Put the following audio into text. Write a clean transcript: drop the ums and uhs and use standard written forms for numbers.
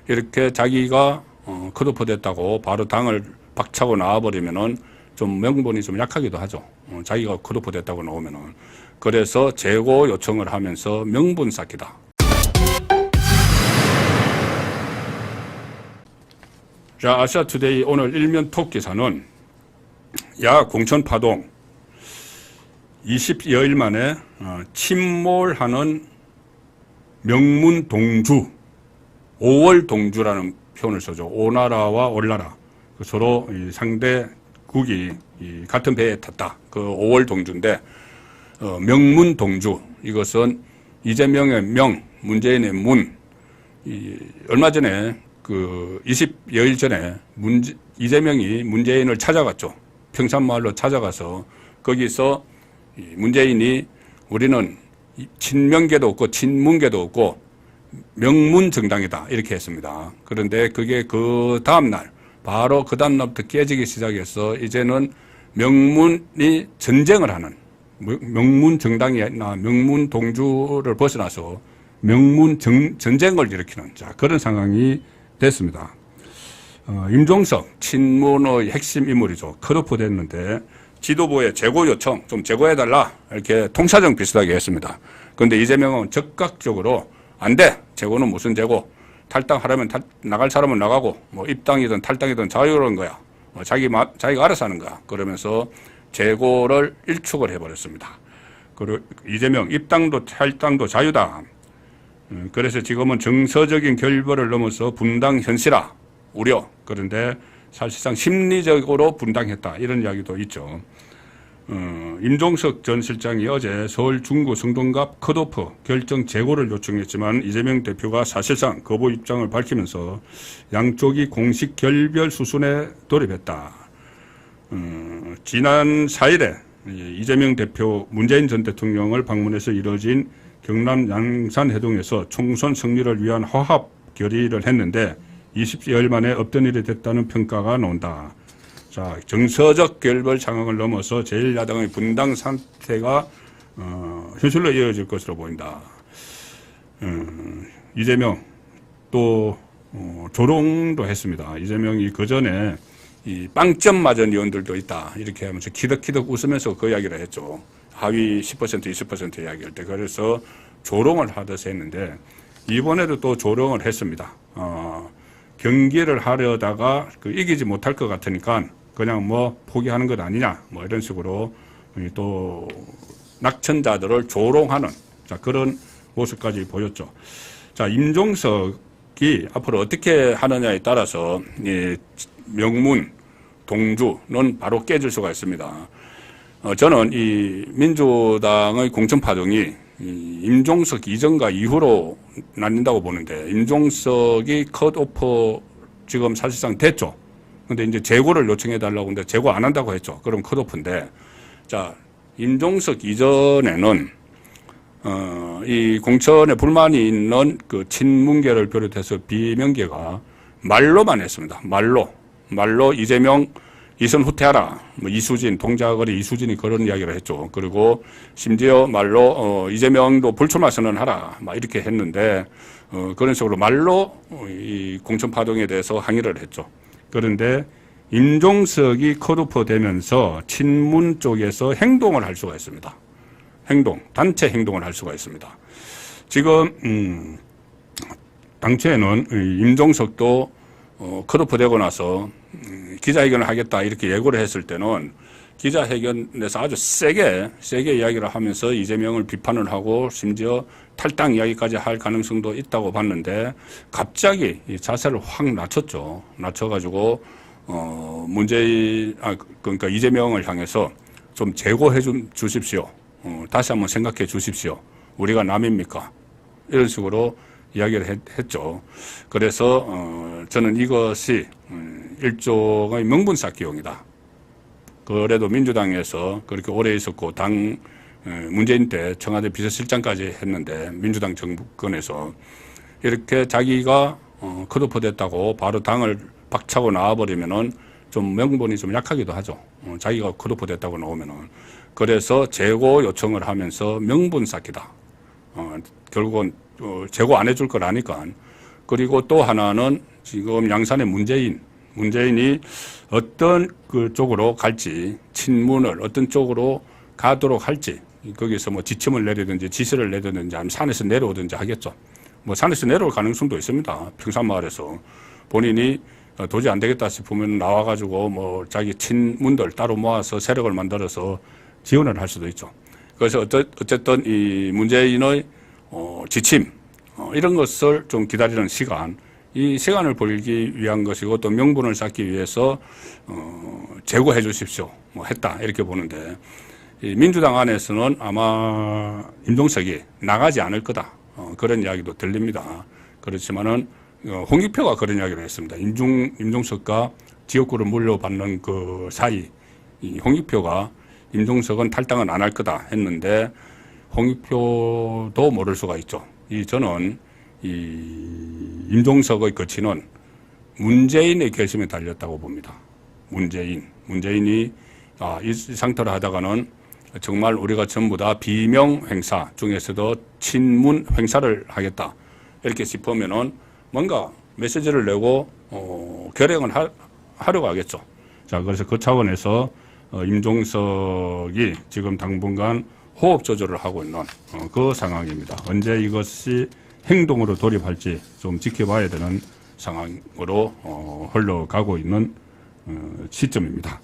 이렇게 자기가 컷오프 됐다고 바로 당을 박차고 나와버리면은 좀 명분이 좀 약하기도 하죠. 자기가 컷오프 됐다고 나오면은. 그래서 재고 요청을 하면서 명분 쌓기다. 자, 아시아투데이 오늘 일면 톱 기사는 야 공천파동 20여일 만에 침몰하는 명문동주 5월 동주라는 표현을 써죠. 오나라와 올나라 서로 상대국이 같은 배에 탔다. 그 5월 동주인데 명문동주 이것은 이재명의 명, 문재인의 문. 얼마 전에 그 20여일 전에 이재명이 문재인을 찾아갔죠. 평산마을로 찾아가서 거기서 문재인이 우리는 친명계도 없고 친문계도 없고 명문 정당이다 이렇게 했습니다. 그런데 그게 그 다음날 바로 그 다음날부터 깨지기 시작해서 이제는 명문이 전쟁을 하는 명문 정당이나 명문 동주를 벗어나서 명문 전쟁을 일으키는 그런 상황이 됐습니다. 임종석 친문의 핵심 인물이죠. 컷오프 됐는데 지도부에 재고 요청 좀 재고해달라 이렇게 통사정 비슷하게 했습니다. 그런데 이재명은 적극적으로 안 돼. 재고는 무슨 재고. 탈당하려면 나갈 사람은 나가고 뭐 입당이든 탈당이든 자유로운 거야. 자기가 알아서 하는 거야. 그러면서 재고를 일축을 해버렸습니다. 그리고 이재명 입당도 탈당도 자유다. 그래서 지금은 정서적인 결별을 넘어서 분당 현실화 우려. 그런데 사실상 심리적으로 분당했다. 이런 이야기도 있죠. 임종석 전 실장이 어제 서울 중구 성동갑 컷오프 결정 재고를 요청했지만 이재명 대표가 사실상 거부 입장을 밝히면서 양쪽이 공식 결별 수순에 돌입했다. 지난 4일에 이재명 대표 문재인 전 대통령을 방문해서 이뤄진 경남 양산 해동에서 총선 승리를 위한 화합 결의를 했는데 20여일 만에 없던 일이 됐다는 평가가 나온다. 자, 정서적 결별 상황을 넘어서 제1야당의 분당 상태가 현실로 이어질 것으로 보인다. 이재명 또 조롱도 했습니다. 이재명이 그 전에 이 빵점 맞은 의원들도 있다 이렇게 하면서 키득키득 웃으면서 그 이야기를 했죠. 하위 10% 20% 이야기할 때. 그래서 조롱을 하듯이 했는데 이번에도 또 조롱을 했습니다. 경기를 하려다가 이기지 못할 것 같으니까 그냥 뭐 포기하는 것 아니냐 뭐 이런 식으로 또 낙천자들을 조롱하는 그런 모습까지 보였죠. 자, 임종석이 앞으로 어떻게 하느냐에 따라서 명문 동주는 바로 깨질 수가 있습니다. 저는 이 민주당의 공천파동이 임종석 이전과 이후로 나뉜다고 보는데 임종석이 컷오프 지금 사실상 됐죠. 근데 이제 재고를 요청해달라고 하는데 재고 안 한다고 했죠. 그럼 컷오프인데, 자, 임종석 이전에는, 이 공천에 불만이 있는 그 친문계를 비롯해서 비명계가 말로만 했습니다. 말로 이재명 이선 후퇴하라. 뭐 이수진, 동작거리 이수진이 그런 이야기를 했죠. 그리고 심지어 말로, 이재명도 불출마 선언하라. 막 이렇게 했는데, 그런 식으로 말로 이 공천파동에 대해서 항의를 했죠. 그런데 임종석이 컷오프 되면서 친문 쪽에서 행동을 할 수가 있습니다. 단체 행동을 할 수가 있습니다. 지금 당초에는 임종석도 컷오프 되고 나서 기자회견을 하겠다 이렇게 예고를 했을 때는 기자회견에서 아주 세게 이야기를 하면서 이재명을 비판을 하고 심지어 탈당 이야기까지 할 가능성도 있다고 봤는데 갑자기 이 자세를 확 낮췄죠. 낮춰가지고 그러니까 이재명을 향해서 좀 재고해 주십시오. 다시 한번 생각해 주십시오. 우리가 남입니까? 이런 식으로 이야기를 했죠. 그래서 저는 이것이 일종의 명분 쌓기용이다. 그래도 민주당에서 그렇게 오래 있었고 문재인 때 청와대 비서실장까지 했는데 민주당 정부권에서 이렇게 자기가 컷오프 됐다고 바로 당을 박차고 나와버리면은 좀 명분이 좀 약하기도 하죠. 자기가 컷오프 됐다고 나오면은. 그래서 재고 요청을 하면서 명분 쌓기다. 결국은 재고 안 해줄 걸 아니까 그리고 또 하나는 지금 양산의 문재인이 어떤 그 쪽으로 갈지, 친문을 어떤 쪽으로 가도록 할지, 거기서 뭐 지침을 내리든지 지시를 내리든지 아니면 산에서 내려오든지 하겠죠. 뭐 산에서 내려올 가능성도 있습니다. 평산마을에서 본인이 도저히 안 되겠다 싶으면 나와가지고 뭐 자기 친문들 따로 모아서 세력을 만들어서 지원을 할 수도 있죠. 그래서 어쨌든 이 문재인의 지침 이런 것을 좀 기다리는 시간, 이 시간을 벌기 위한 것이고 또 명분을 쌓기 위해서 제고해 주십시오. 뭐 했다 이렇게 보는데 이 민주당 안에서는 아마 임종석이 나가지 않을 거다 그런 이야기도 들립니다. 그렇지만은 홍익표가 그런 이야기를 했습니다. 임종석과 지역구를 물려받는 그 사이 이 홍익표가 임종석은 탈당은 안 할 거다 했는데 홍익표도 모를 수가 있죠. 저는 이 임종석의 거치는 문재인의 결심에 달렸다고 봅니다. 문재인이 이 상태로 하다가는 정말 우리가 전부 다 비명 행사 중에서도 친문 행사를 하겠다 이렇게 싶으면은 뭔가 메시지를 내고 결행을 하려고 하겠죠. 자, 그래서 그 차원에서 임종석이 지금 당분간 호흡 조절을 하고 있는 그 상황입니다. 언제 이것이 행동으로 돌입할지 좀 지켜봐야 되는 상황으로 흘러가고 있는 시점입니다.